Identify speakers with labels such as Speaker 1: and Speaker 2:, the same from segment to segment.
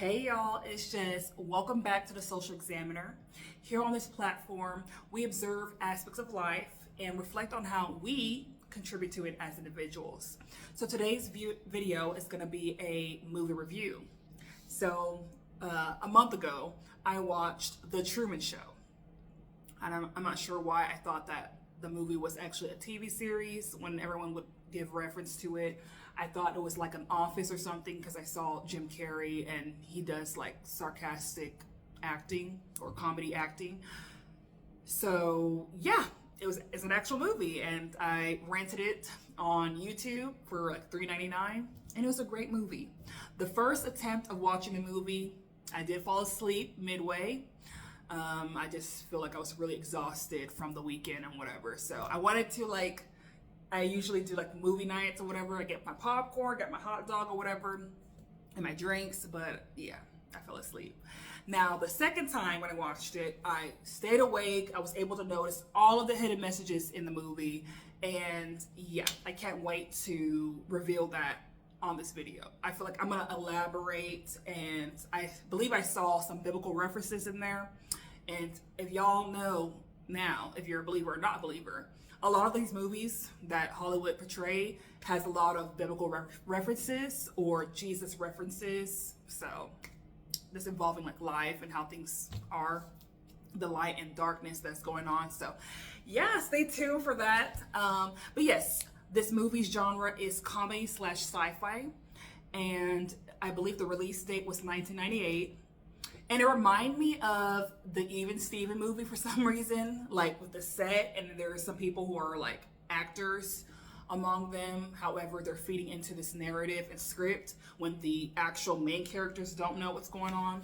Speaker 1: Hey y'all, it's Jess. Welcome back to the Social Examiner. Here on this platform, we observe aspects of life and reflect on how we contribute to it as individuals. So today's video is going to be a movie review. So a month ago, I watched The Truman Show. And I'm not sure why I thought that the movie was actually a TV series when everyone would give reference to it. I thought it was like an Office or something because I saw Jim Carrey and he does like sarcastic acting or comedy acting. So yeah, it's an actual movie and I rented it on YouTube for like $3.99 and it was a great movie. The first attempt of watching the movie, I did fall asleep midway. I just feel like I was really exhausted from the weekend and whatever. So I wanted to I usually do like movie nights or whatever. I get my popcorn, get my hot dog or whatever, and my drinks. But yeah, I fell asleep. Now, the second time when I watched it, I stayed awake. I was able to notice all of the hidden messages in the movie. And yeah, I can't wait to reveal that on this video. I feel like I'm going to elaborate, and I believe I saw some biblical references in there. And if y'all know now, if you're a believer or not a believer, a lot of these movies that Hollywood portray has a lot of biblical references or Jesus references. So this involving like life and how things are, the light and darkness that's going on. So yeah, stay tuned for that. But yes, this movie's genre is comedy / sci-fi. And I believe the release date was 1998. And it reminded me of the Even Steven movie for some reason, like with the set, and there are some people who are like actors among them. However, they're feeding into this narrative and script when the actual main characters don't know what's going on.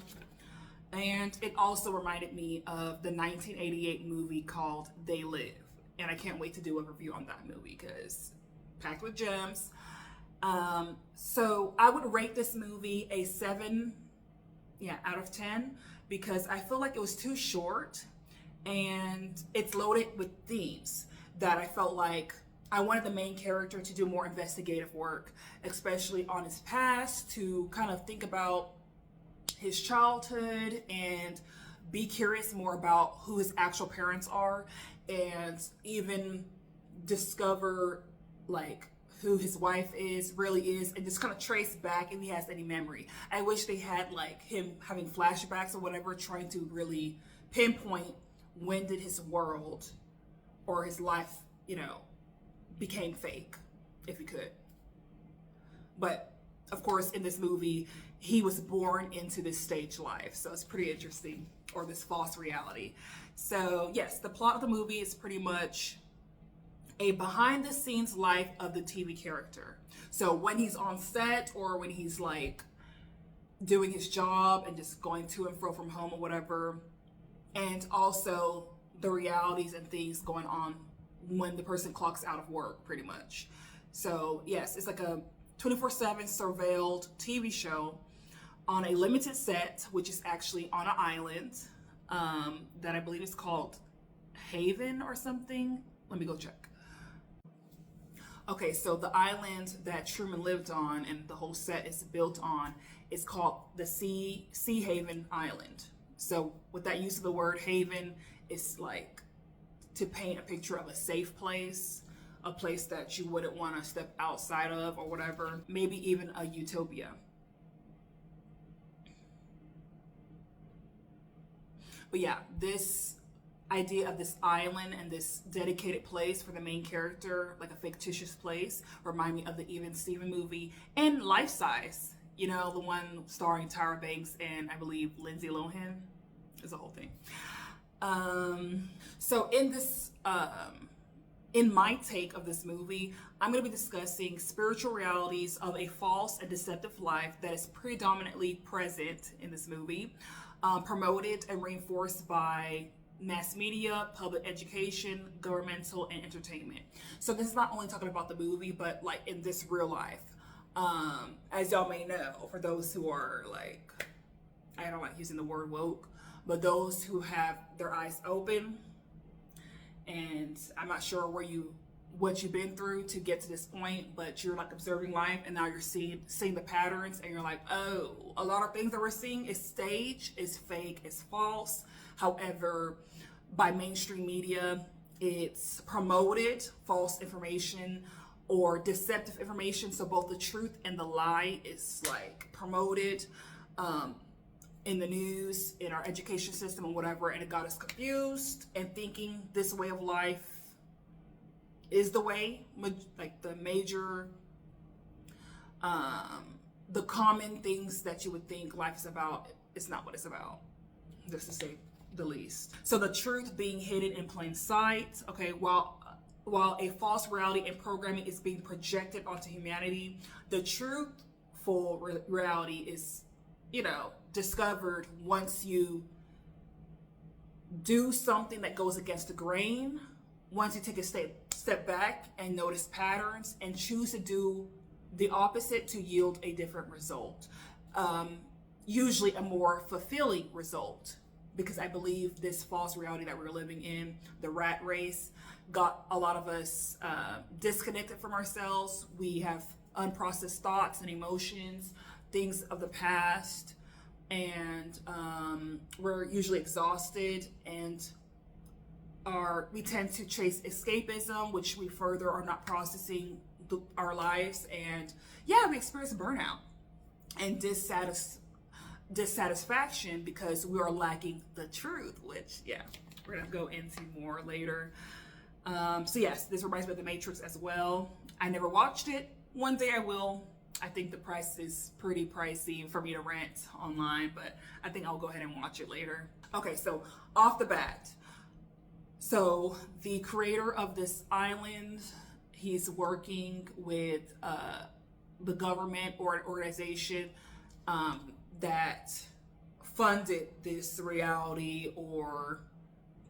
Speaker 1: And it also reminded me of the 1988 movie called They Live. And I can't wait to do a review on that movie because packed with gems. So I would rate this movie a 7 out of 10 because I feel like it was too short and it's loaded with themes that I felt like I wanted the main character to do more investigative work, especially on his past, to kind of think about his childhood and be curious more about who his actual parents are and even discover like who his wife really is, and just kind of trace back if he has any memory. I wish they had like him having flashbacks or whatever, trying to really pinpoint when did his world or his life, became fake, if he could. But of course, in this movie, he was born into this stage life, so it's pretty interesting, or this false reality. So yes, the plot of the movie is pretty much a behind the scenes life of the TV character. So when he's on set or when he's like doing his job and just going to and fro from home or whatever, and also the realities and things going on when the person clocks out of work, pretty much. So yes, it's like a 24/7 surveilled TV show on a limited set, which is actually on an island that I believe is called Haven or something. Let me go check. Okay, so the island that Truman lived on and the whole set is built on is called the Sea Haven Island. So with that use of the word haven, it's like to paint a picture of a safe place, a place that you wouldn't want to step outside of or whatever, maybe even a utopia. But yeah, this idea of this island and this dedicated place for the main character, like a fictitious place, remind me of the Even Steven movie and Life Size, the one starring Tyra Banks and I believe Lindsay Lohan. Is the whole thing. So in this in my take of this movie, I'm going to be discussing spiritual realities of a false and deceptive life that is predominantly present in this movie, promoted and reinforced by mass media, public education, governmental, and entertainment. So this is not only talking about the movie, but like in this real life. As y'all may know, for those who are like, I don't like using the word woke, but those who have their eyes open, and I'm not sure where you what you've been through to get to this point, but you're like observing life, and now you're seeing the patterns, and you're like, oh, a lot of things that we're seeing is staged, is fake, is false. However, by mainstream media, it's promoted false information or deceptive information. So both the truth and the lie is like promoted in the news, in our education system, and whatever, and it got us confused and thinking this way of life is the way, like the major, the common things that you would think life is about. It's not what it's about, just to say the least. So the truth being hidden in plain sight. Okay, while a false reality and programming is being projected onto humanity, the truthful reality is, discovered once you do something that goes against the grain. Once you take a step back and notice patterns and choose to do the opposite to yield a different result, usually a more fulfilling result. Because I believe this false reality that we're living in, the rat race, got a lot of us disconnected from ourselves. We have unprocessed thoughts and emotions, things of the past, and we're usually exhausted, and we tend to chase escapism, which we further are not processing our lives, and we experience burnout and dissatisfaction because we are lacking the truth, which we're gonna go into more later. So yes, this reminds me of The Matrix as well. I never watched it. One day I will. I think the price is pretty pricey for me to rent online, but I think I'll go ahead and watch it later. Okay, so off the bat, so the creator of this island, he's working with the government or an organization that funded this reality or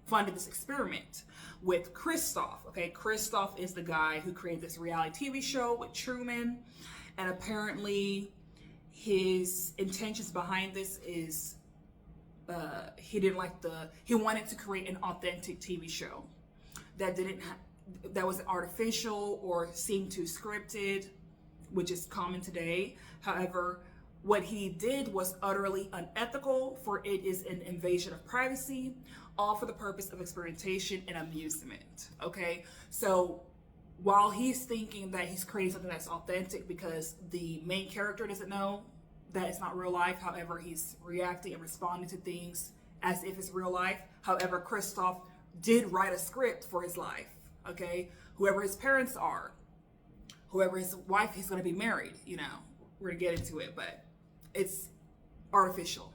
Speaker 1: funded this experiment with Christoph. Okay, Christoph is the guy who created this reality TV show with Truman, and apparently his intentions behind this is he wanted to create an authentic TV show that was artificial or seemed too scripted, which is common today. However, what he did was utterly unethical, for it is an invasion of privacy, all for the purpose of experimentation and amusement. Okay, so while he's thinking that he's creating something that's authentic because the main character doesn't know that it's not real life, however, he's reacting and responding to things as if it's real life. However, Christoph did write a script for his life. Okay, whoever his parents are, whoever his wife he's going to be married, we're going to get into it, but it's artificial.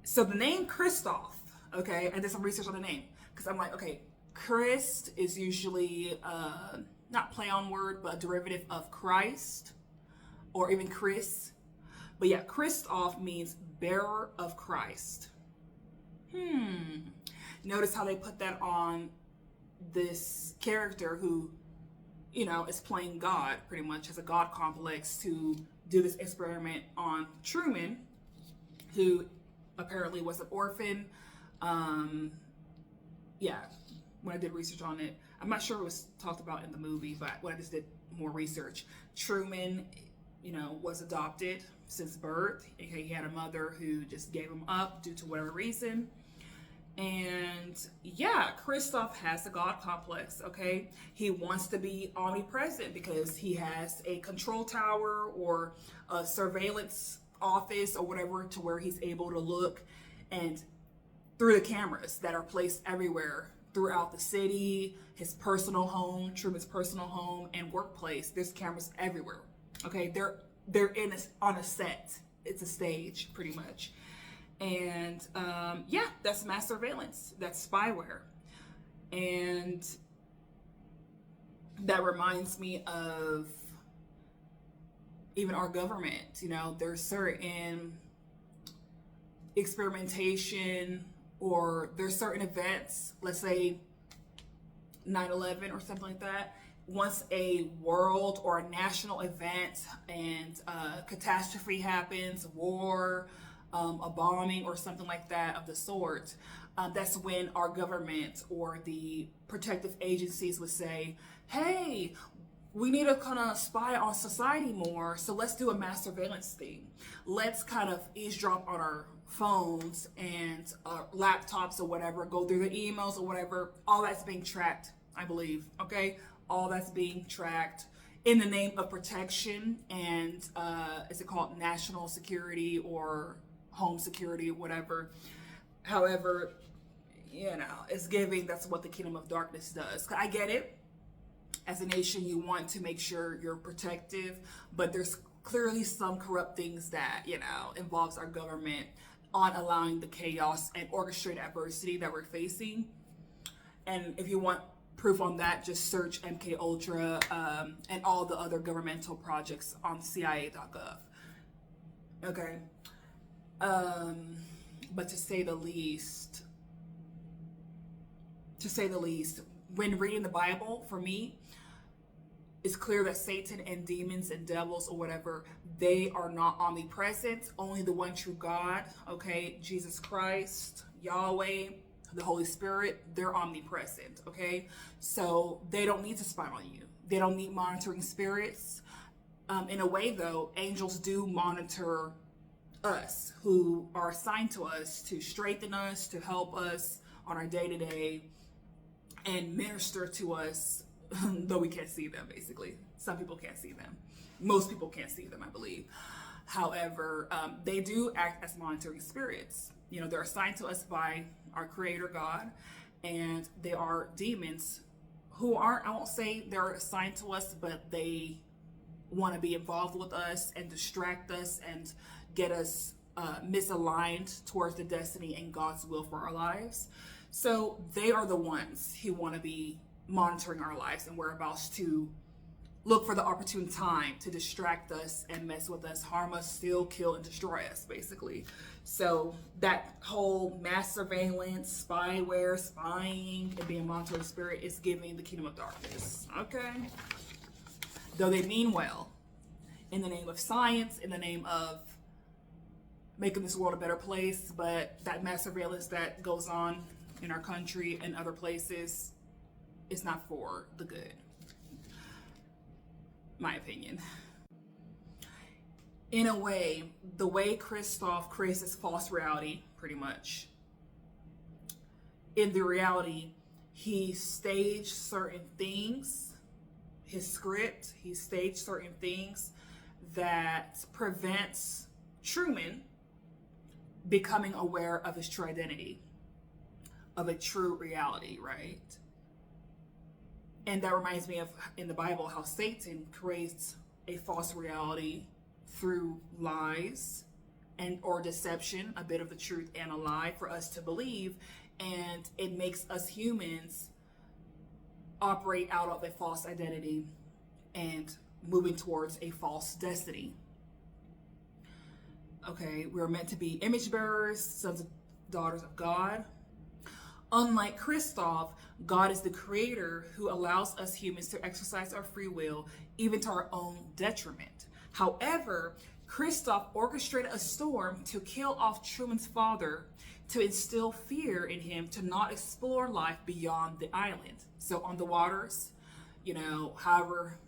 Speaker 1: So the name Christoph, okay, I did some research on the name because I'm like, okay, Christ is usually not play on word, but a derivative of Christ or even Chris. But yeah, Christoph means bearer of Christ. Notice how they put that on this character who, is playing God, pretty much has a God complex, to do this experiment on Truman, who apparently was an orphan. When I did research on it, I'm not sure it was talked about in the movie, but when I just did more research, Truman, was adopted since birth. He had a mother who just gave him up due to whatever reason. And Christoph has a God complex, okay? He wants to be omnipresent because he has a control tower or a surveillance office or whatever, to where he's able to look and through the cameras that are placed everywhere throughout the city, his personal home, Truman's personal home and workplace. There's cameras everywhere. Okay, they're on a set. It's a stage, pretty much. And that's mass surveillance. That's spyware. And that reminds me of even our government. There's certain experimentation, or there's certain events, let's say 9/11 or something like that. Once a world or a national event and catastrophe happens, war, a bombing or something like that of the sort, that's when our government or the protective agencies would say, hey, we need to kind of spy on society more, so let's do a mass surveillance thing. Let's kind of eavesdrop on our phones and laptops or whatever, go through the emails or whatever. All that's being tracked, I believe, okay? All that's being tracked in the name of protection and, is it called national security or home security, whatever. However, you know, it's giving, that's what the kingdom of darkness does. I get it. As a nation, you want to make sure you're protective, but there's clearly some corrupt things that, you know, involves our government on allowing the chaos and orchestrated adversity that we're facing. And if you want proof on that, just search MK Ultra and all the other governmental projects on CIA.gov. Okay. But to say the least, when reading the Bible, for me, it's clear that Satan and demons and devils or whatever, they are not omnipresent. Only the one true God, okay, Jesus Christ, Yahweh, the Holy Spirit, they're omnipresent, okay? So they don't need to spy on you. They don't need monitoring spirits. In a way, though, angels do monitor us, who are assigned to us to strengthen us, to help us on our day-to-day, and minister to us, though we can't see them, basically. Some people can't see them. Most people can't see them, I believe. However, they do act as monitoring spirits. You know, they're assigned to us by our Creator God, and they are demons who aren't, I won't say they're assigned to us, but they want to be involved with us and distract us and get us misaligned towards the destiny and God's will for our lives. So they are the ones who want to be monitoring our lives and whereabouts, to look for the opportune time to distract us and mess with us, harm us, steal, kill, and destroy us, basically. So that whole mass surveillance, spyware, spying, and being monitored spirit is giving the kingdom of darkness, okay? Though they mean well, in the name of science, in the name of making this world a better place, but that mass surveillance that goes on in our country and other places is not for the good. My opinion. In a way, the way Christoph creates this false reality, pretty much, in the reality, he staged certain things, his script, he staged certain things that prevents Truman becoming aware of his true identity, of a true reality, right? And that reminds me of, in the Bible, how Satan creates a false reality through lies and or deception, a bit of the truth and a lie for us to believe, and it makes us humans operate out of a false identity and moving towards a false destiny. Okay, we're meant to be image bearers, sons and daughters of God. Unlike Christoph, God is the creator who allows us humans to exercise our free will, even to our own detriment. However, Christoph orchestrated a storm to kill off Truman's father, to instill fear in him to not explore life beyond the island. So on the waters, you know, however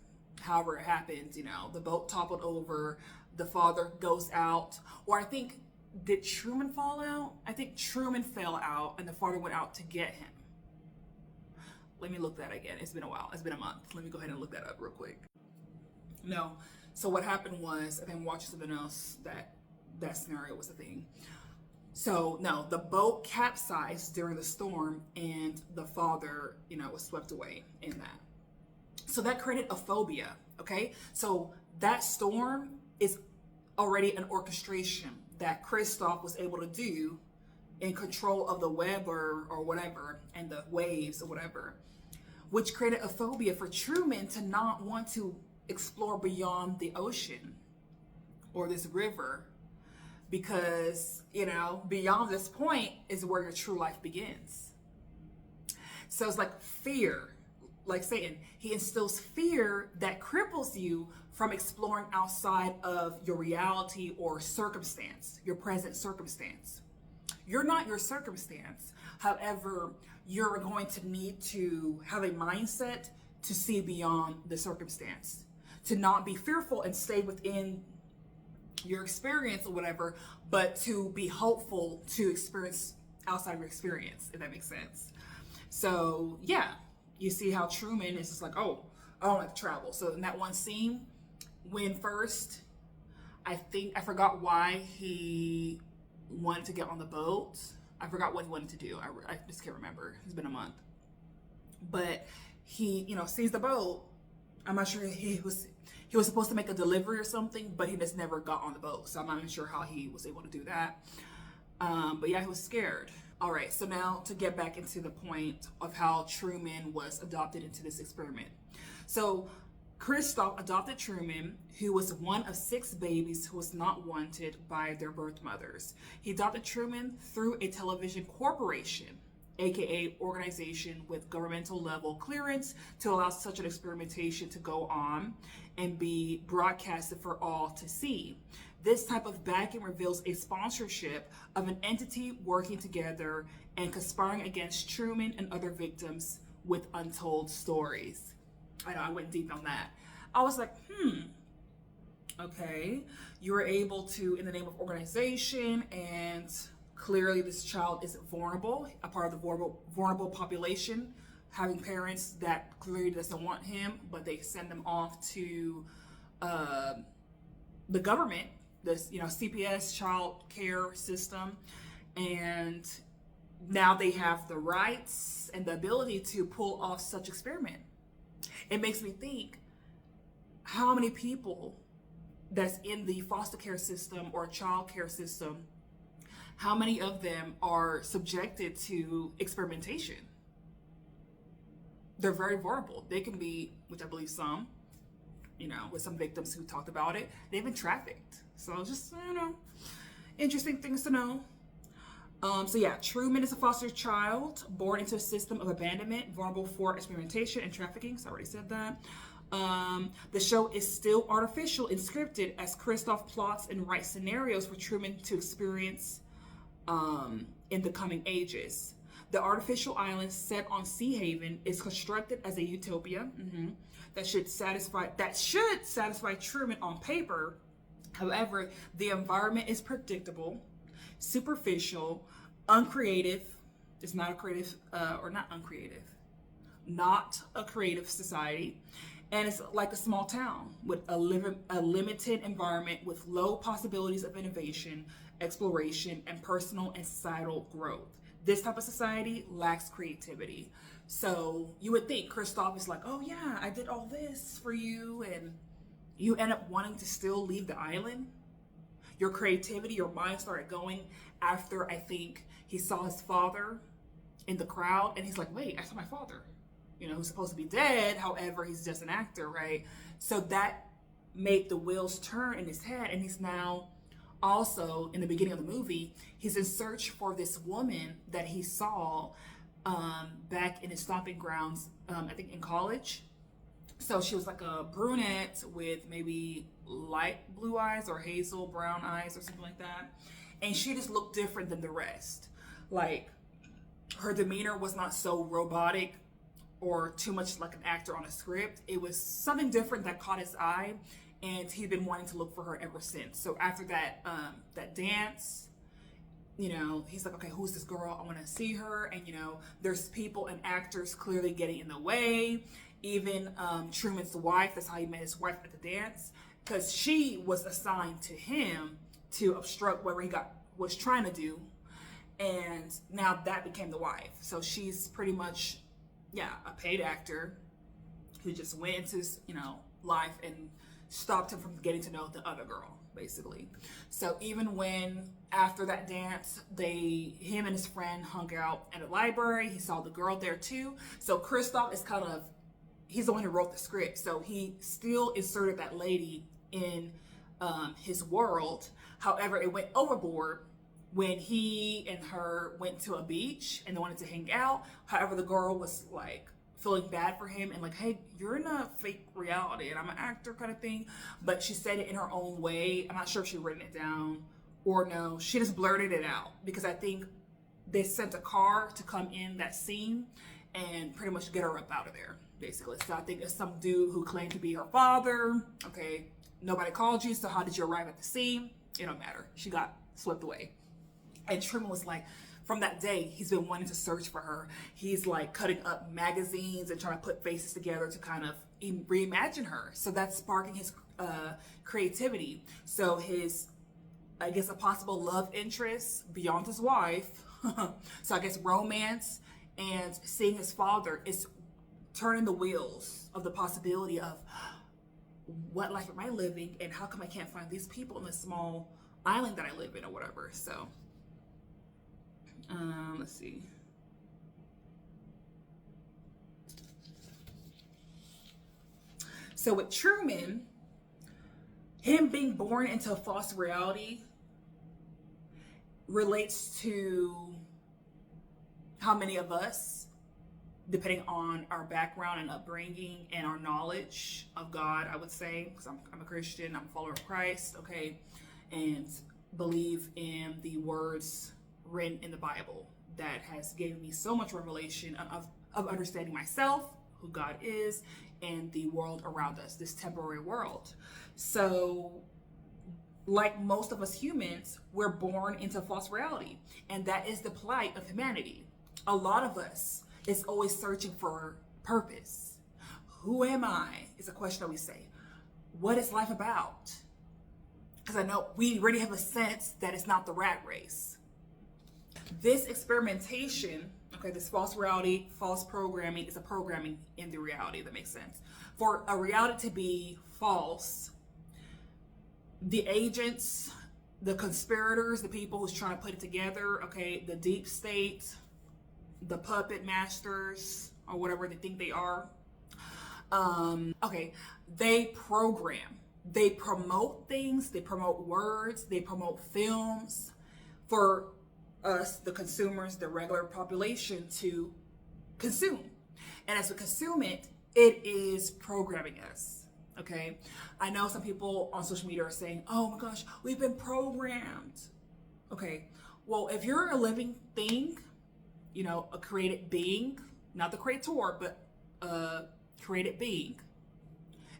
Speaker 1: it happened, you know, the boat toppled over, the father goes out, or I think, did Truman fall out? I think Truman fell out and the father went out to get him. Let me look that again. It's been a while. It's been a month. Let me go ahead and look that up real quick. No. So what happened was, I've been watching something else that scenario was a thing. So no, the boat capsized during the storm and the father, you know, was swept away in that. So that created a phobia, okay? So that storm is already an orchestration that Christoph was able to do in control of the weather or whatever, and the waves or whatever, which created a phobia for Truman to not want to explore beyond the ocean or this river, because, you know, beyond this point is where your true life begins. So it's like fear, like Satan, he instills fear that cripples you from exploring outside of your reality or circumstance, your present circumstance. You're not your circumstance. However, you're going to need to have a mindset to see beyond the circumstance, to not be fearful and stay within your experience or whatever, but to be hopeful to experience outside of your experience, if that makes sense. So yeah, you see how Truman is just like, oh, I don't like to travel. So in that one scene, when first, I forgot why he wanted to get on the boat. I forgot what he wanted to do. I just can't remember. It's been a month. But he, sees the boat. I'm not sure he was supposed to make a delivery or something, but he just never got on the boat. So I'm not even sure how he was able to do that. But yeah, he was scared. All right, so now to get back into the point of how Truman was adopted into this experiment. So Christoph adopted Truman, who was one of 6 babies who was not wanted by their birth mothers. He adopted Truman through a television corporation, aka organization with governmental level clearance to allow such an experimentation to go on and be broadcasted for all to see. This type of backing reveals a sponsorship of an entity working together and conspiring against Truman and other victims with untold stories. I know, I went deep on that. I was like, okay, you were able to, in the name of organization, and clearly this child is vulnerable, a part of the vulnerable population, having parents that clearly doesn't want him, but they send them off to the government, this CPS child care system, and now they have the rights and the ability to pull off such experiment. It makes me think how many people that's in the foster care system or child care system, how many of them are subjected to experimentation? They're very vulnerable. They can be, which I believe some, with some victims who talked about it, they've been trafficked. So just, interesting things to know. So yeah, Truman is a foster child born into a system of abandonment, vulnerable for experimentation and trafficking. So I already said that. The show is still artificial and scripted as Christoph plots and writes scenarios for Truman to experience in the coming ages. The artificial island set on Sea Haven is constructed as a utopia that should satisfy Truman on paper. However, the environment is predictable, superficial, uncreative. It's not a creative, not a creative society. And it's like a small town with a limited environment with low possibilities of innovation, exploration, and personal and societal growth. This type of society lacks creativity. So you would think Christoph is like, oh yeah, I did all this for you, and you end up wanting to still leave the island. Your creativity, your mind started going after, I think, he saw his father in the crowd, and he's like, wait, I saw my father, who's supposed to be dead. However, he's just an actor, right? So that made the wheels turn in his head, and he's now also, in the beginning of the movie, he's in search for this woman that he saw back in his stomping grounds, I think in college. So she was like a brunette with maybe light blue eyes or hazel brown eyes or something like that. And she just looked different than the rest. Like, her demeanor was not so robotic or too much like an actor on a script. It was something different that caught his eye, and he'd been wanting to look for her ever since. So after that dance, he's like, okay, who's this girl? I want to see her. And there's people and actors clearly getting in the way. Even Truman's wife, that's how he met his wife at the dance, because she was assigned to him to obstruct whatever he was trying to do. And now that became the wife. So she's pretty much, a paid actor who just went into his, life and stopped him from getting to know the other girl, basically. So even when after that dance, him and his friend hung out at a library, he saw the girl there too. So Christoph is he's the one who wrote the script. So he still inserted that lady in his world. However, it went overboard when he and her went to a beach and they wanted to hang out. However, the girl was like feeling bad for him and like, hey, you're in a fake reality and I'm an actor kind of thing. But she said it in her own way. I'm not sure if she written it down or no. She just blurted it out because I think they sent a car to come in that scene and pretty much get her up out of there, basically. So I think it's some dude who claimed to be her father. Okay, nobody called you, so how did you arrive at the scene? It don't matter. She got swept away. And Truman was like, from that day, he's been wanting to search for her. He's like cutting up magazines and trying to put faces together to kind of reimagine her. So that's sparking his creativity. So his, I guess, a possible love interest beyond his wife. So I guess romance and seeing his father is turning the wheels of the possibility of what life am I living and how come I can't find these people in this small island that I live in or whatever. So let's see. So with Truman, him being born into a false reality relates to how many of us, depending on our background and upbringing and our knowledge of God, I would say, because I'm a Christian, I'm a follower of Christ, okay, and believe in the words written in the Bible that has given me so much revelation of understanding myself, who God is, and the world around us, this temporary world. So like most of us humans, we're born into a false reality, and that is the plight of humanity. A lot of us is always searching for purpose. Who am I is a question that we say. What is life about? Because I know we already have a sense that it's not the rat race. This experimentation, okay, this false reality, false programming is a programming in the reality, that makes sense. For a reality to be false, the agents, the conspirators, the people who's trying to put it together, okay, the deep state, the puppet masters, or whatever they think they are, okay, they program, they promote things, they promote words, they promote films for us, the consumers, the regular population, to consume. And as we consume it, it is programming us. Okay, I know some people on social media are saying, oh my gosh, we've been programmed. Okay, well, if you're a living thing, you know, a created being, not the creator, but a created being.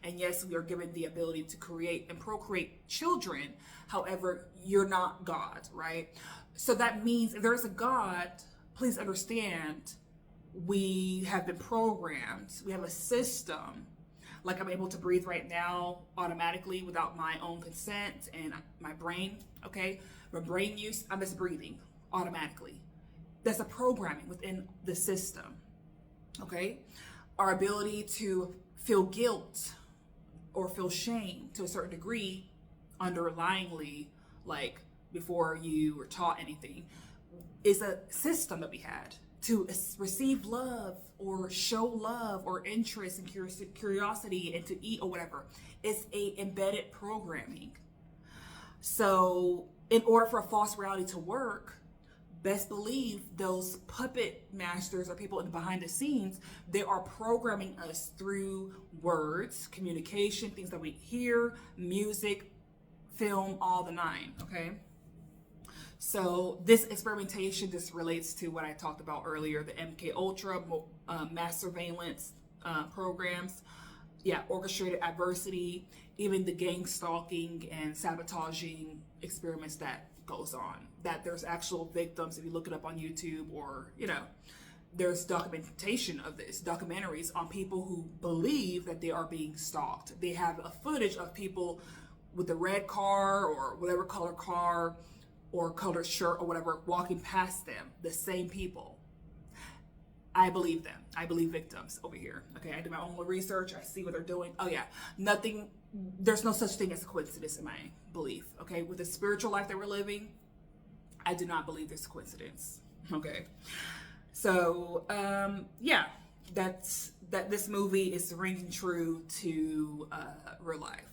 Speaker 1: And yes, we are given the ability to create and procreate children. However, you're not God, right? So that means if there's a God, please understand, we have been programmed. We have a system. Like I'm able to breathe right now automatically without my own consent and my brain, okay? My brain use, I'm just breathing automatically. That's a programming within the system, okay? Our ability to feel guilt or feel shame to a certain degree, underlyingly, like before you were taught anything, is a system that we had to receive love or show love or interest and curiosity and to eat or whatever. It's a embedded programming. So in order for a false reality to work, best believe those puppet masters or people in behind the scenes, they are programming us through words, communication, things that we hear, music, film, all the nine, okay? So this experimentation just relates to what I talked about earlier, the MK Ultra, mass surveillance programs, yeah, orchestrated adversity, even the gang stalking and sabotaging experiments that goes on, that there's actual victims. If you look it up on YouTube, or, you know, there's documentation of this, documentaries on people who believe that they are being stalked. They have a footage of people with the red car or whatever color car or colored shirt or whatever walking past them, the same people. I believe them. I believe victims over here. Okay, I do my own research. I see what they're doing. Oh yeah, nothing, there's no such thing as a coincidence in my belief. Okay, with the spiritual life that we're living, I do not believe there's a coincidence. Okay, so yeah, that this movie is ringing true to real life.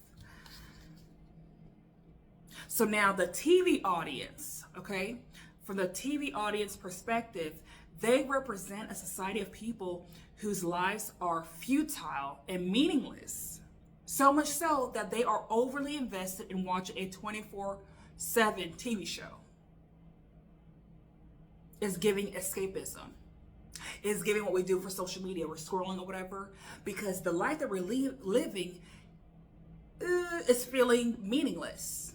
Speaker 1: So now the TV audience, okay, from the TV audience perspective, They represent a society of people whose lives are futile and meaningless. So much so that they are overly invested in watching a 24/7 TV show. It's giving escapism. It's giving what we do for social media. We're scrolling or whatever, because the life that we're living is feeling meaningless.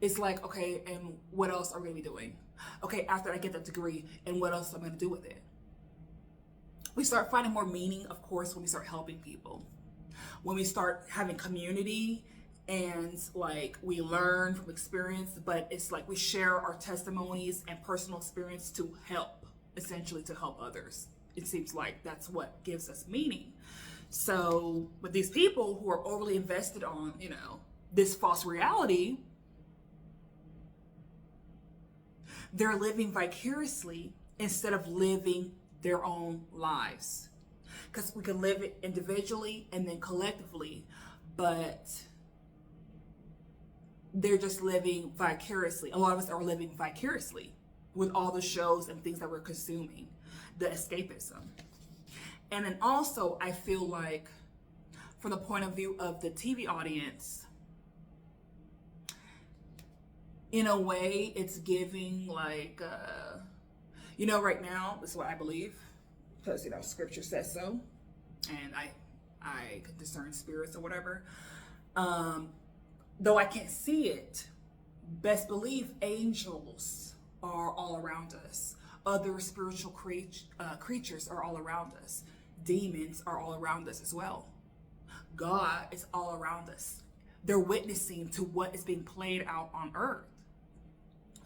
Speaker 1: It's like, okay, and what else are we going to be doing? Okay, after I get that degree, and what else am I going to do with it? We start finding more meaning, of course, when we start helping people. When we start having community and like we learn from experience, but it's like we share our testimonies and personal experience to help, essentially to help others. It seems like that's what gives us meaning. So with these people who are overly invested on, this false reality, they're living vicariously instead of living their own lives. Because we can live it individually and then collectively, but they're just living vicariously. A lot of us are living vicariously with all the shows and things that we're consuming, the escapism. And then also, I feel like from the point of view of the TV audience, in a way, it's giving like, right now, this is what I believe, because, scripture says so, and I can discern spirits or whatever. Though I can't see it, best believe angels are all around us. Other spiritual creatures are all around us. Demons are all around us as well. God is all around us. They're witnessing to what is being played out on earth.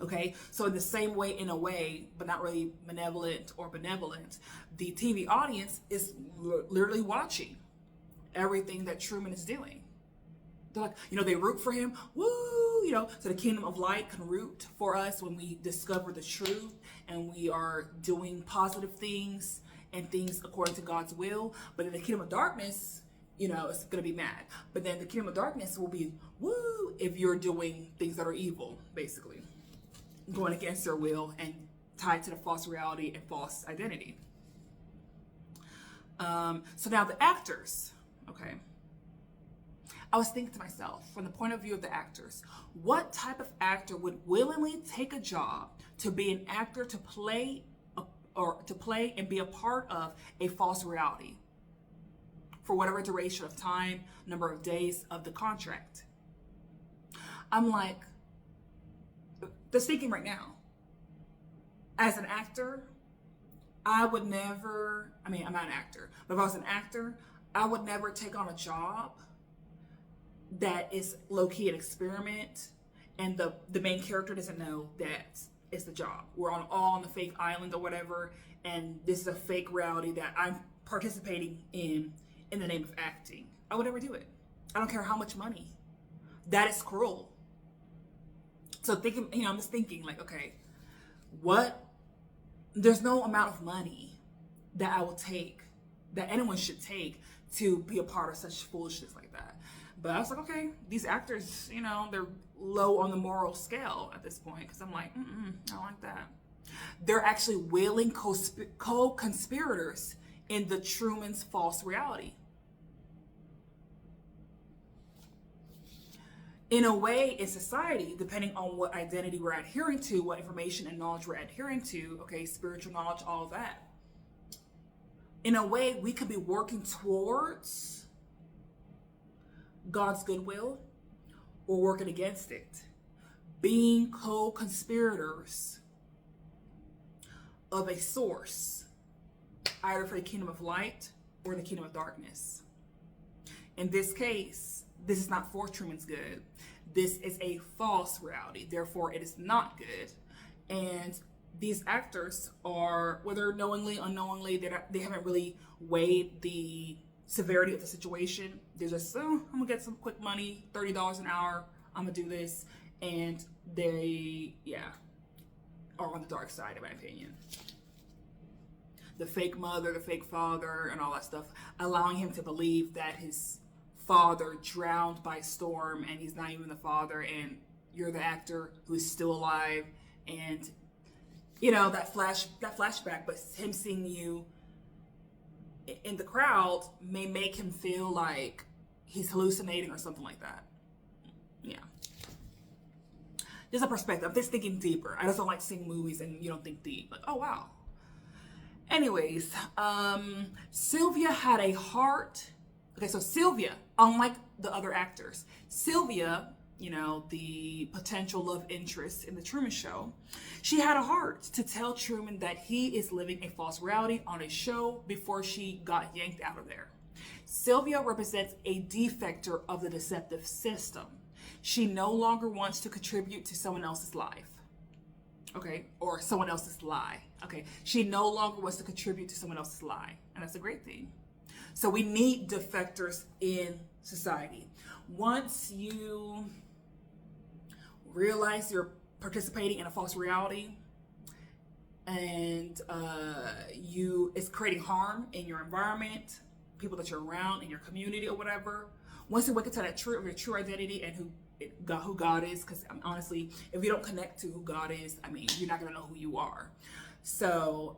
Speaker 1: Okay, so in the same way, in a way, but not really malevolent or benevolent, the TV audience is literally watching everything that Truman is doing. They're like, they root for him. Woo, so the kingdom of light can root for us when we discover the truth and we are doing positive things and things according to God's will. But in the kingdom of darkness, it's going to be mad. But then the kingdom of darkness will be woo if you're doing things that are evil, basically, going against their will and tied to the false reality and false identity. So now the actors, okay. I was thinking to myself, from the point of view of the actors, what type of actor would willingly take a job to be an actor to play and be a part of a false reality for whatever duration of time, number of days of the contract? I'm like, just thinking right now, as an actor, I would never, I'm not an actor, but if I was an actor, I would never take on a job that is low-key an experiment and the main character doesn't know that it's the job. We're all on the fake island or whatever, and this is a fake reality that I'm participating in the name of acting. I would never do it. I don't care how much money. That is cruel. So thinking, I'm just thinking like, okay, there's no amount of money that I will take, that anyone should take to be a part of such foolishness like that. But I was like, okay, these actors, they're low on the moral scale at this point, because I'm like, I don't like that. They're actually willing co-conspirators in the Truman's false reality. In a way, in society, depending on what identity we're adhering to, what information and knowledge we're adhering to, okay, spiritual knowledge, all of that. In a way, we could be working towards God's goodwill or working against it. Being co-conspirators of a source, either for the kingdom of light or the kingdom of darkness. In this case, this is not for Truman's good. This is a false reality. Therefore, it is not good. And these actors are, whether knowingly, unknowingly, they haven't really weighed the severity of the situation. They're just, I'm gonna get some quick money, $30 an hour, I'm gonna do this. And they, are on the dark side, in my opinion. The fake mother, the fake father, and all that stuff, allowing him to believe that his father drowned by storm and he's not even the father, and you're the actor who's still alive, and that flashback, but him seeing you in the crowd may make him feel like he's hallucinating or something like that. Yeah. Just a perspective. I'm just thinking deeper. I just don't like seeing movies and you don't think deep. Like, oh wow. Anyways, Sylvia had a heart. Okay, so Sylvia, unlike the other actors, Sylvia, the potential love interest in the Truman Show, she had a heart to tell Truman that he is living a false reality on a show before she got yanked out of there. Sylvia represents a defector of the deceptive system. She no longer wants to contribute to someone else's life. Okay, or someone else's lie. Okay, she no longer wants to contribute to someone else's lie, and that's a great thing. So we need defectors in society. Once you realize you're participating in a false reality and it's creating harm in your environment, people that you're around, in your community or whatever, once you wake up to that your true identity and who God is, because honestly, if you don't connect to who God is, you're not going to know who you are. So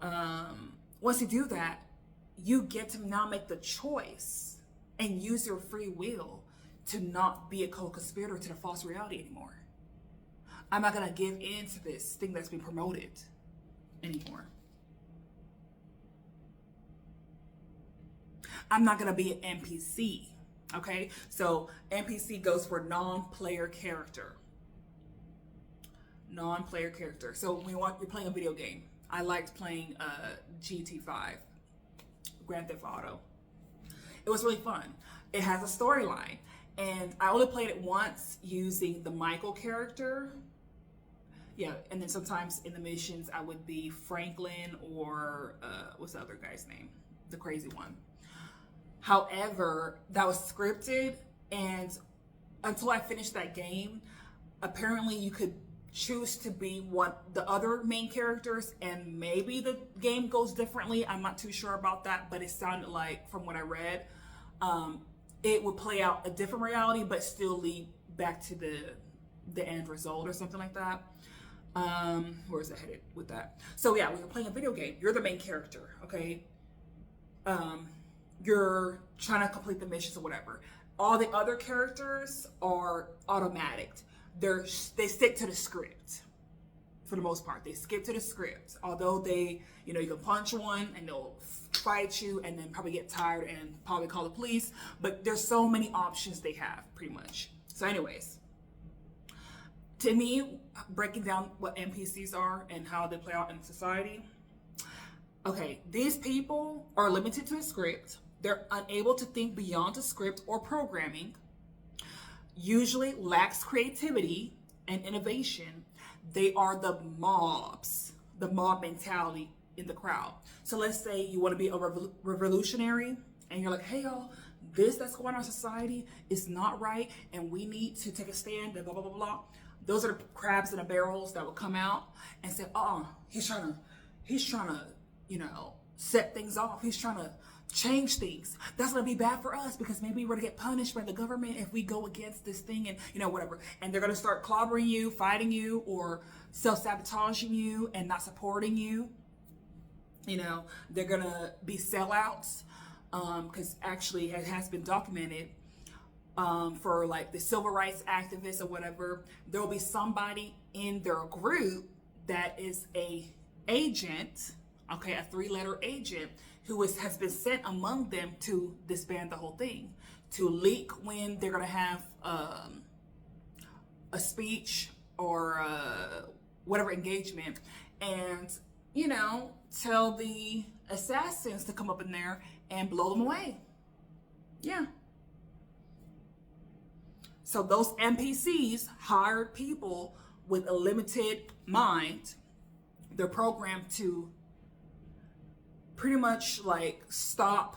Speaker 1: once you do that, you get to now make the choice and use your free will to not be a co-conspirator to the false reality anymore. I'm not going to give in to this thing that's been promoted anymore. I'm not going to be an NPC. Okay, so NPC goes for non-player character. Non-player character. So when you're playing a video game, I liked playing GT5, Grand Theft Auto. It was really fun. It has a storyline, and I only played it once using the Michael character. Yeah, and then sometimes in the missions I would be Franklin or what's the other guy's name? The crazy one. However, that was scripted, and until I finished that game, apparently you could choose to be the other main characters, and maybe the game goes differently. I'm not too sure about that, but it sounded like, from what I read, it would play out a different reality, but still lead back to the end result or something like that. Where is it headed with that? So yeah, when you're playing a video game, you're the main character, okay? You're trying to complete the missions or whatever. All the other characters are automatic. They stick to the script for the most part. They skip to the script. Although you can punch one and they'll fight you and then probably get tired and probably call the police. But there's so many options they have, pretty much. So anyways, to me, breaking down what NPCs are and how they play out in society. Okay, these people are limited to a script. They're unable to think beyond the script or programming, usually lacks creativity and innovation. They are the mob mentality in the crowd. So let's say you want to be a revolutionary and you're like, hey y'all, this that's going on in society is not right and we need to take a stand and blah, blah, blah, blah. Those are the crabs in the barrels that will come out and say, he's trying to, set things off. He's trying to change things. That's going to be bad for us because maybe we're going to get punished by the government if we go against this thing and, whatever. And they're going to start clobbering you, fighting you, or self-sabotaging you and not supporting you. They're going to be sellouts because actually it has been documented for like the civil rights activists or whatever. There will be somebody in their group that is a agent, a 3-letter agent who has been sent among them to disband the whole thing, to leak when they're going to have a speech or whatever engagement, and tell the assassins to come up in there and blow them away. Yeah. So those NPCs, hired people with a limited mind, they're programmed to pretty much like stop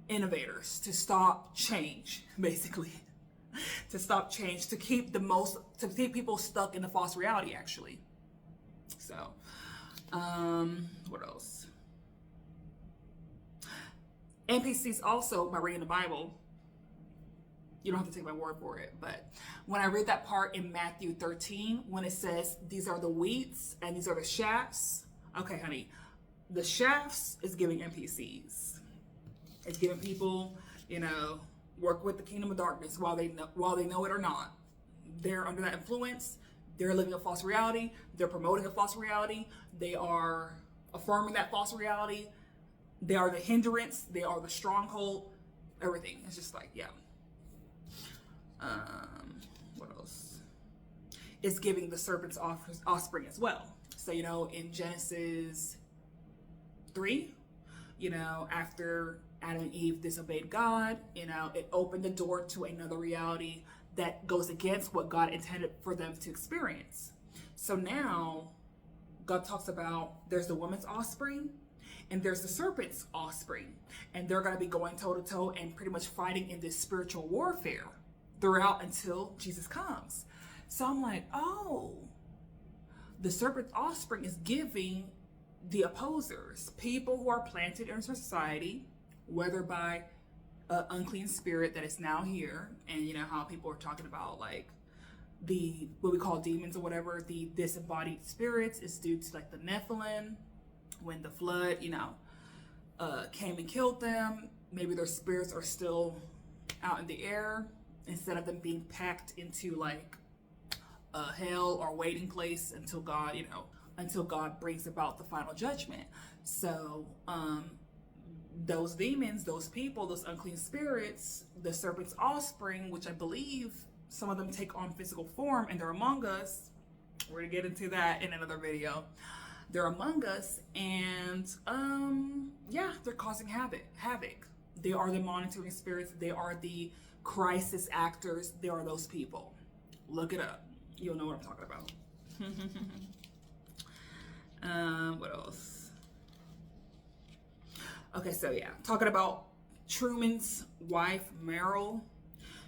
Speaker 1: innovators, to stop change, basically. To stop change, to keep people stuck in the false reality, actually. So, what else? NPCs also, by reading the Bible, You don't have to take my word for it. But when I read that part in Matthew 13, when it says, these are the wheats and these are the shafts. Okay, honey, the shafts is giving NPCs. It's giving people, work with the kingdom of darkness while they know it or not. They're under that influence. They're living a false reality. They're promoting a false reality. They are affirming that false reality. They are the hindrance. They are the stronghold. Everything. It's just like, yeah. What else? It's giving the serpent's offspring as well. So, in Genesis 3, after Adam and Eve disobeyed God, it opened the door to another reality that goes against what God intended for them to experience. So now God talks about there's the woman's offspring and there's the serpent's offspring, and they're going to be going toe to toe and pretty much fighting in this spiritual warfare throughout until Jesus comes. So I'm like, oh, the serpent's offspring is giving the opposers, people who are planted in society, whether by an unclean spirit that is now here, and how people are talking about like what we call demons or whatever, the disembodied spirits is due to like the Nephilim, when the flood, came and killed them. Maybe their spirits are still out in the air instead of them being packed into like a hell or waiting place until God brings about the final judgment. So those demons, those people, those unclean spirits, the serpent's offspring, which I believe some of them take on physical form and they're among us. We're gonna get into that in another video. They're among us, and they're causing havoc. They are the monitoring spirits. They are the crisis actors. They are those people. Look it up. You'll know what I'm talking about. What else? Okay, so talking about Truman's wife, Meryl.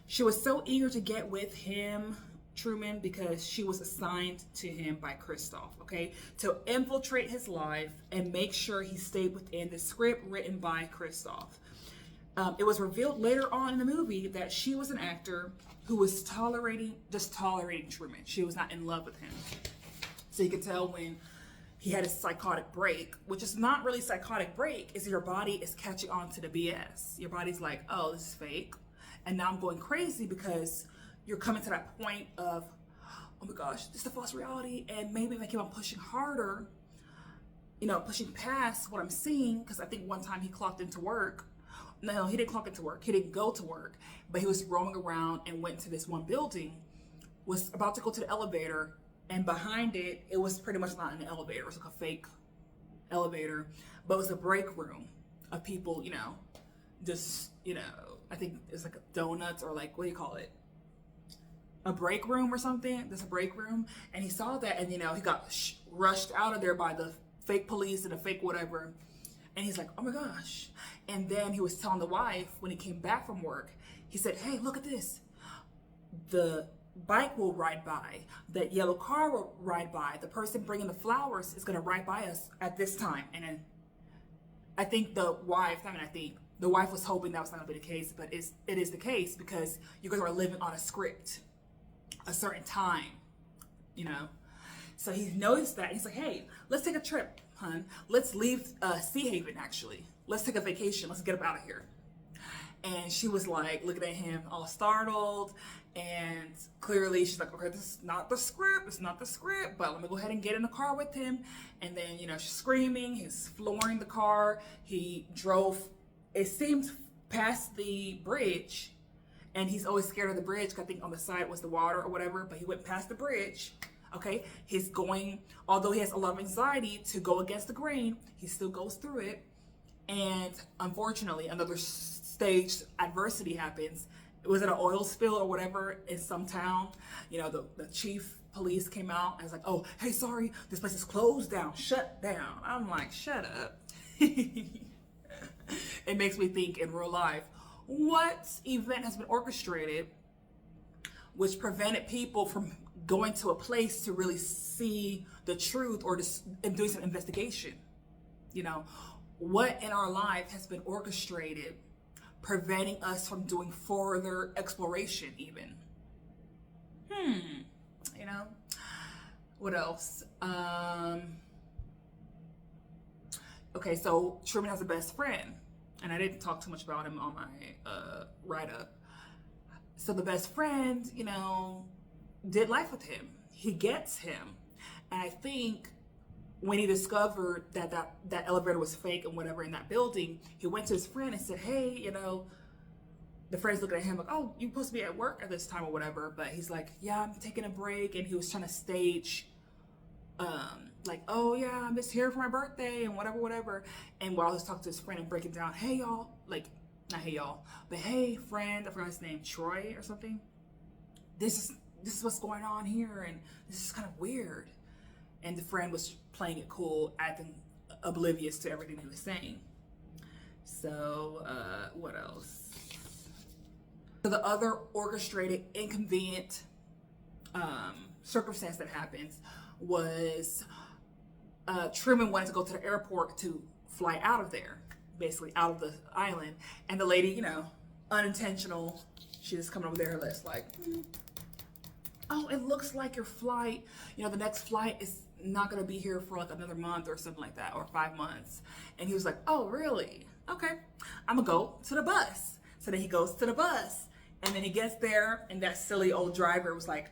Speaker 1: She was so eager to get with him, Truman, because she was assigned to him by Christoph, to infiltrate his life and make sure he stayed within the script written by Christoph. It was revealed later on in the movie that she was an actor who was tolerating Truman. She was not in love with him. So you could tell when he had a psychotic break, which is not really psychotic break, is your body is catching on to the BS. Your body's like, oh, this is fake. And now I'm going crazy because you're coming to that point of, oh my gosh, this is the false reality. And maybe if I keep on pushing harder, pushing past what I'm seeing, because I think one time he clocked into work. No, he didn't clock into work. He didn't go to work, but he was roaming around and went to this one building, was about to go to the elevator, and behind it, it was pretty much not an elevator. It was like a fake elevator, but it was a break room of people, just, I think it's like a donuts or like, what do you call it? A break room or something. There's a break room. And he saw that, and, he got rushed out of there by the fake police and the fake whatever. And he's like, oh my gosh. And then he was telling the wife when he came back from work, he said, hey, look at this. The bike will ride by. That yellow car will ride by. The person bringing the flowers is going to ride by us at this time. And then I think the wife was hoping that was not going to be the case, but it is the case because you guys are living on a script, a certain time, So he noticed that. He's like, hey, let's take a trip, hun. Let's leave Sea Haven, actually. Let's take a vacation. Let's get up out of here. And she was like looking at him all startled. And clearly she's like, okay, this is not the script. It's not the script. But let me go ahead and get in the car with him. And then, she's screaming. He's flooring the car. He drove, it seemed, past the bridge. And he's always scared of the bridge. I think on the side was the water or whatever. But he went past the bridge. Okay, he's going, although he has a lot of anxiety to go against the grain, he still goes through it. And unfortunately, another staged adversity happens. It was an oil spill or whatever in some town. The chief police came out and was like, oh, hey, sorry, this place is closed down, shut down. I'm like, shut up. It makes me think in real life, what event has been orchestrated which prevented people from going to a place to really see the truth or and doing some investigation? What in our life has been orchestrated preventing us from doing further exploration even. You know, what else? Okay, so Truman has a best friend, and I didn't talk too much about him on my write-up. So the best friend, you know, did life with him. He gets him. And I think when he discovered that elevator was fake and whatever in that building, he went to his friend and said, hey, you know, the friend's looking at him like, oh, you're supposed to be at work at this time or whatever. But he's like, yeah, I'm taking a break. And he was trying to stage, like, oh yeah, I'm just here for my birthday and whatever. And while he was talking to his friend and breaking down, hey y'all, like, not hey y'all, but hey friend, I forgot his name, Troy or something. This is what's going on here, and this is kind of weird. And the friend was playing it cool, acting oblivious to everything he was saying. So, what else? So the other orchestrated, inconvenient circumstance that happens was Truman wanted to go to the airport to fly out of there, basically out of the island. And the lady, you know, unintentional, she just coming over there, that's like, oh, it looks like your flight, you know, the next flight is not going to be here for like another month or something like that, or 5 months. And he was like, oh, really? Okay, I'm gonna go to the bus. So then he goes to the bus, and then he gets there, and that silly old driver was like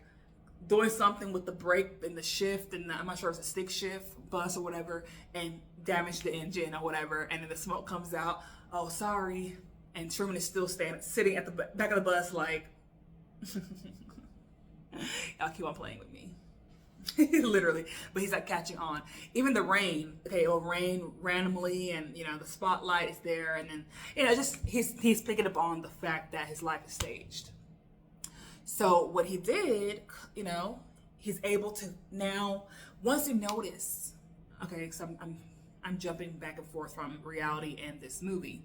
Speaker 1: doing something with the brake and the shift, and I'm not sure if it's a stick shift bus or whatever, and damaged the engine or whatever. And then the smoke comes out. Oh, sorry. And Truman is still sitting at the back of the bus like, y'all keep on playing with me. Literally. But he's like catching on. Even the rain, okay, it'll rain randomly, and you know, the spotlight is there, and then, you know, just he's picking up on the fact that his life is staged. So what he did, you know, he's able to now, once you notice, okay, so I'm jumping back and forth from reality and this movie.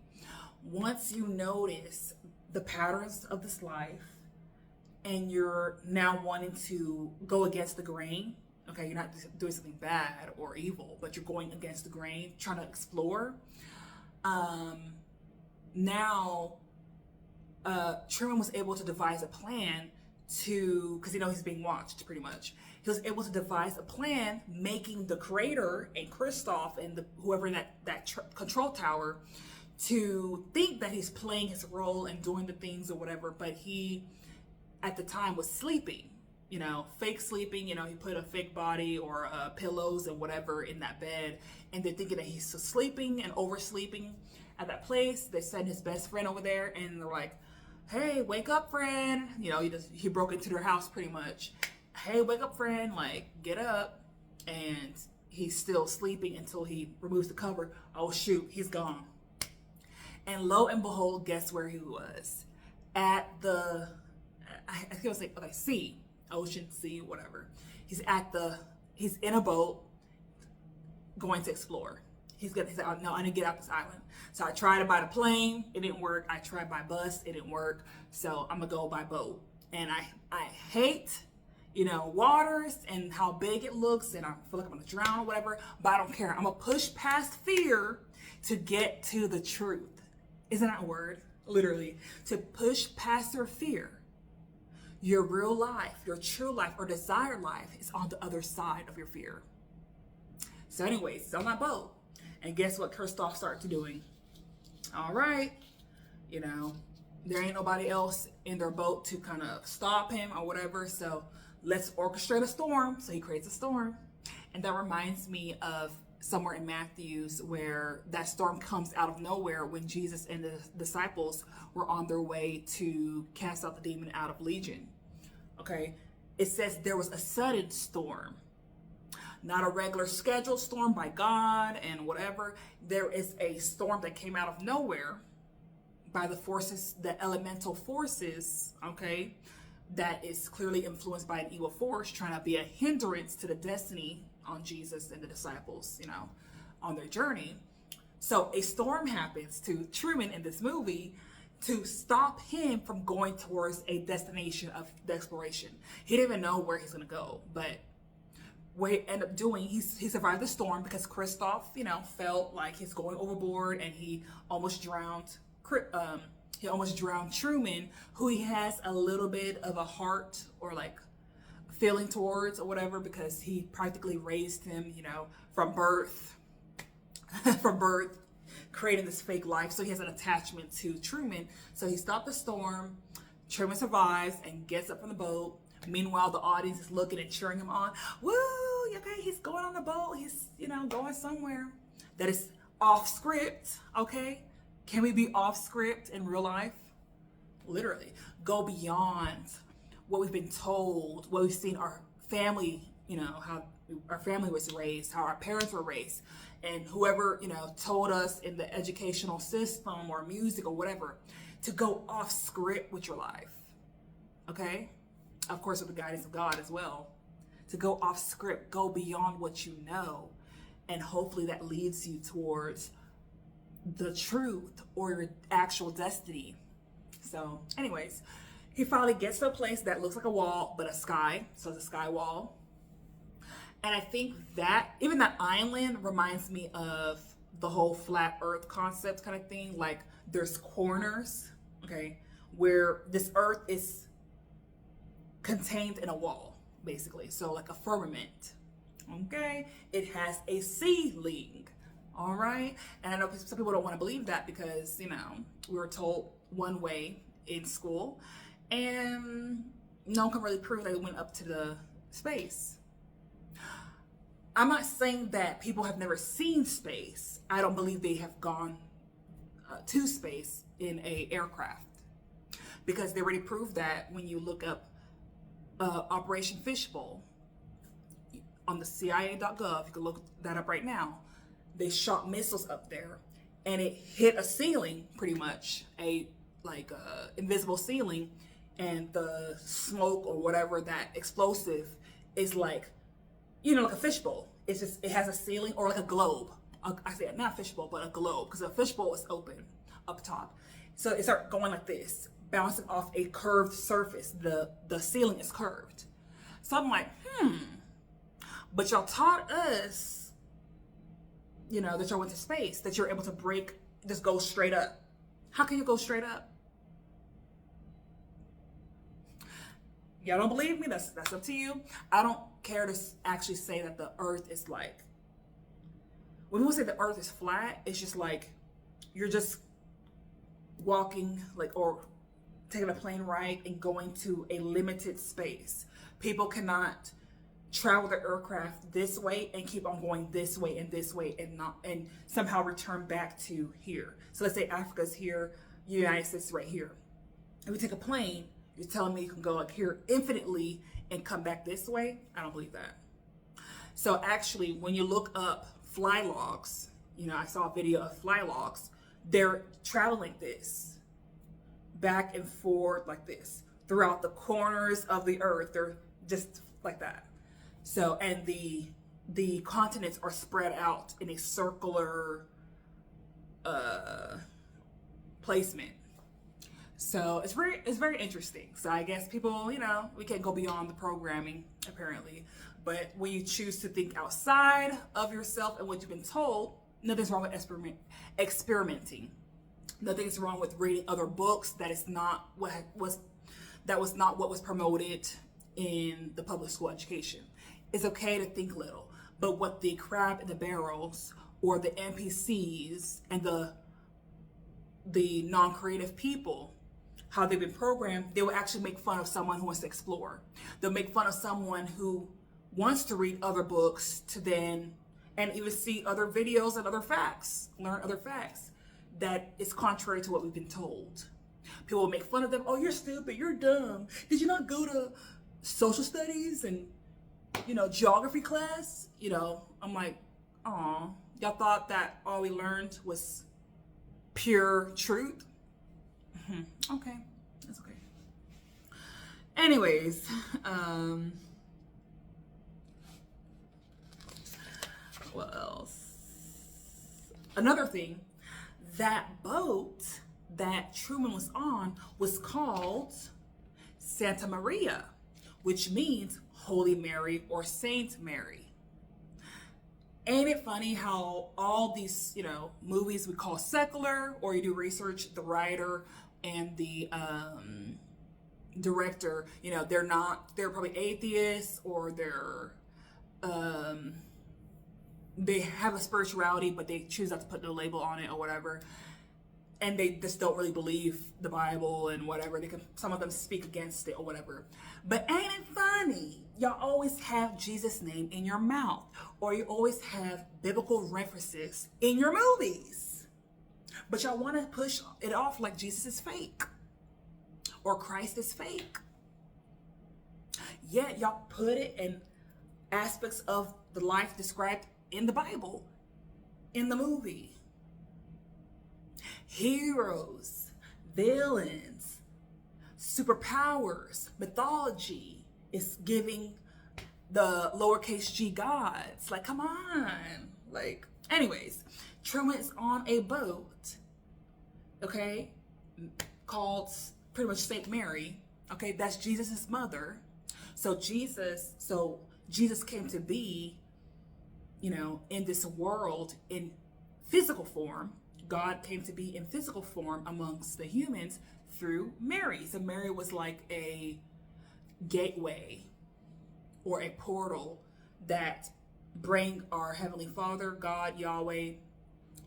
Speaker 1: Once you notice the patterns of this life, and you're now wanting to go against the grain, okay, you're not doing something bad or evil, but you're going against the grain, trying to explore. Now, Truman was able to devise a plan to, because you know he's being watched pretty much. He was able to devise a plan, making the creator and Christoph and whoever in that control tower to think that he's playing his role and doing the things or whatever, but he at the time was sleeping, you know, fake sleeping. You know, he put a fake body or pillows and whatever in that bed, and they're thinking that he's sleeping and oversleeping at that place. They send his best friend over there, and they're like, hey, wake up, friend. You know, he broke into their house pretty much. Hey, wake up, friend, like, get up. And he's still sleeping until he removes the cover. Oh shoot, he's gone. And lo and behold, guess where he was? At the, I think it was like, okay, sea, ocean, sea, whatever. He's in a boat going to explore. He's like, oh, no, I need to get out this island. So I tried to buy the plane, it didn't work. I tried by bus, it didn't work. So I'm gonna go by boat. And I hate, you know, waters and how big it looks, and I feel like I'm gonna drown or whatever, but I don't care. I'm gonna push past fear to get to the truth. Isn't that a word? Literally, to push past your fear. Your real life, your true life, or desired life is on the other side of your fear. So anyways, it's on my boat. And guess what Christoph started doing? All right, you know, there ain't nobody else in their boat to kind of stop him or whatever. So let's orchestrate a storm. So he creates a storm. And that reminds me of somewhere in Matthew's where that storm comes out of nowhere when Jesus and the disciples were on their way to cast out the demon out of Legion. Okay, it says there was a sudden storm, not a regular scheduled storm by God and whatever. There is a storm that came out of nowhere by the forces, the elemental forces, okay, that is clearly influenced by an evil force trying to be a hindrance to the destiny on Jesus and the disciples, you know, on their journey. So a storm happens to Truman in this movie to stop him from going towards a destination of the exploration. He didn't even know where he's going to go, but what he ended up doing, he survived the storm because Christoph, you know, felt like he's going overboard and he almost drowned He almost drowned Truman, who he has a little bit of a heart or like feeling towards or whatever, because he practically raised him, from birth, from birth, creating this fake life. So he has an attachment to Truman. So he stopped the storm. Truman survives and gets up from the boat. Meanwhile, the audience is looking and cheering him on. Woo! Okay, he's going on the boat. He's, going somewhere. That is off script, okay? Can we be off script in real life? Literally. Go beyond what we've been told, what we've seen our family, how our family was raised, how our parents were raised, and whoever, told us in the educational system or music or whatever, to go off script with your life, okay? Of course, with the guidance of God as well. To go off script, go beyond what you know, and hopefully that leads you towards the truth or your actual destiny. So anyways, he finally gets to a place that looks like a wall, but a sky. So it's a sky wall. And I think that even that island reminds me of the whole flat earth concept kind of thing. Like there's corners, okay, where this earth is contained in a wall, basically. So like a firmament, okay? It has a ceiling, all right? And I know some people don't want to believe that because, we were told one way in school, and no one can really prove that it went up to the space. I'm not saying that people have never seen space. I don't believe they have gone to space in a aircraft, because they already proved that when you look up Operation Fishbowl on the CIA.gov, you can look that up right now. They shot missiles up there, and it hit a ceiling, pretty much a invisible ceiling, and the smoke or whatever, that explosive is like, like a fishbowl. It's just, it has a ceiling, or like a globe. I say not a fishbowl, but a globe, because a fishbowl is open up top. So it starts going like this, bouncing off a curved surface. The ceiling is curved. So I'm like, but y'all taught us, that y'all went to space, that you're able to just go straight up. How can you go straight up? Y'all don't believe me? That's up to you. I don't care to actually say that the earth is like, when people say the earth is flat, it's just like you're just walking, or taking a plane ride and going to a limited space. People cannot travel the aircraft this way and keep on going this way and somehow return back to here. So let's say Africa's here, United States is right here. If we take a plane, you're telling me you can go like here infinitely and come back this way? I don't believe that. So actually, when you look up fly logs, I saw a video of fly logs, they're traveling this back and forth like this throughout the corners of the earth. They're just like that. So, and the continents are spread out in a circular placement. So it's very interesting. So I guess people, we can't go beyond the programming apparently, but when you choose to think outside of yourself and what you've been told, nothing's wrong with experimenting. Nothing's wrong with reading other books. That was not what was promoted in the public school education. It's okay to think little, but what the crab in the barrels or the NPCs and the non-creative people, how they've been programmed, they will actually make fun of someone who wants to explore. They'll make fun of someone who wants to read other books and even see other videos and other facts, learn other facts that is contrary to what we've been told. People will make fun of them. Oh, you're stupid, you're dumb. Did you not go to social studies and, geography class? I'm like, aw, y'all thought that all we learned was pure truth? Okay, that's okay. Anyways, what else? Another thing, that boat that Truman was on was called Santa Maria, which means Holy Mary or Saint Mary. Ain't it funny how all these, movies we call secular, or you do research, the writer and the director, you know, they're probably atheists, or they have a spirituality, but they choose not to put the label on it or whatever. And they just don't really believe the Bible and whatever. Some of them speak against it or whatever. But ain't it funny? Y'all always have Jesus' name in your mouth, or you always have biblical references in your movies. But y'all want to push it off like Jesus is fake or Christ is fake. Yet y'all put it in aspects of the life described in the Bible, in the movie. Heroes, villains, superpowers, mythology is giving the lowercase g gods. Like, come on. Like, anyways, Truman is on a boat, okay, called pretty much Saint Mary. Okay, that's Jesus's mother. So Jesus came to be, you know, in this world in physical form. God came to be in physical form amongst the humans through Mary. So Mary was like a gateway or a portal that bring our Heavenly Father, God, Yahweh,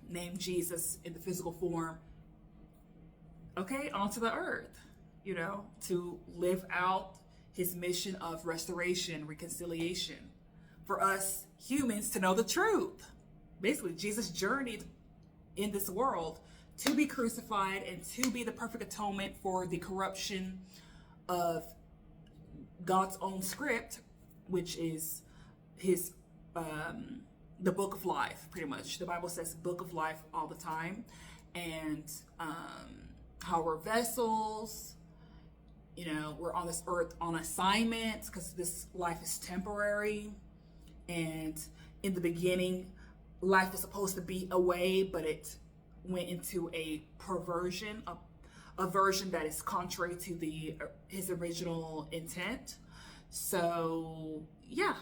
Speaker 1: named Jesus in the physical form, okay, onto the earth, you know, to live out his mission of restoration, reconciliation, for us humans to know the truth. Basically, Jesus journeyed in this world to be crucified and to be the perfect atonement for the corruption of God's own script, which is his the book of life. Pretty much the Bible says book of life all the time. And how we're vessels, you know, we're on this earth on assignment because this life is temporary. And in the beginning, life was supposed to be a way, but it went into a perversion, a version that is contrary to his original intent. So yeah,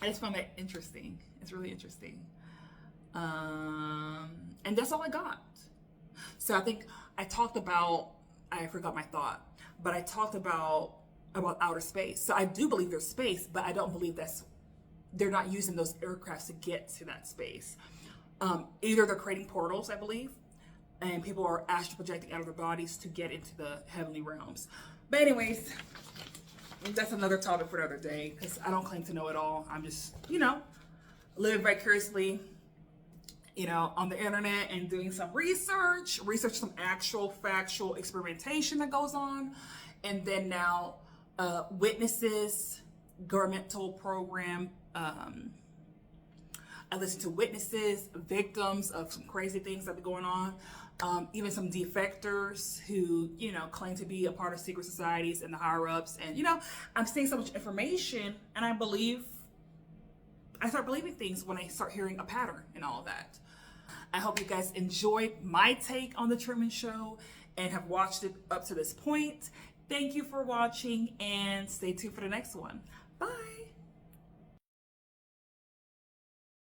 Speaker 1: I just found that interesting. It's really interesting. And that's all I got. So I think I forgot my thought, but I talked about outer space. So I do believe there's space, but I don't believe they're not using those aircrafts to get to that space. Either they're creating portals, I believe, and people are astral projecting out of their bodies to get into the heavenly realms. But anyways, that's another topic for another day, because I don't claim to know it all. I'm just, you know, living vicariously, you know, on the internet and doing some research some actual factual experimentation that goes on. And then now witnesses, governmental program, I listen to witnesses, victims of some crazy things that be going on, even some defectors who, you know, claim to be a part of secret societies and the higher ups. And, you know, I'm seeing so much information, and I start believing things when I start hearing a pattern and all of that. I hope you guys enjoyed my take on the Truman Show and have watched it up to this point. Thank you for watching, and stay tuned for the next one. Bye.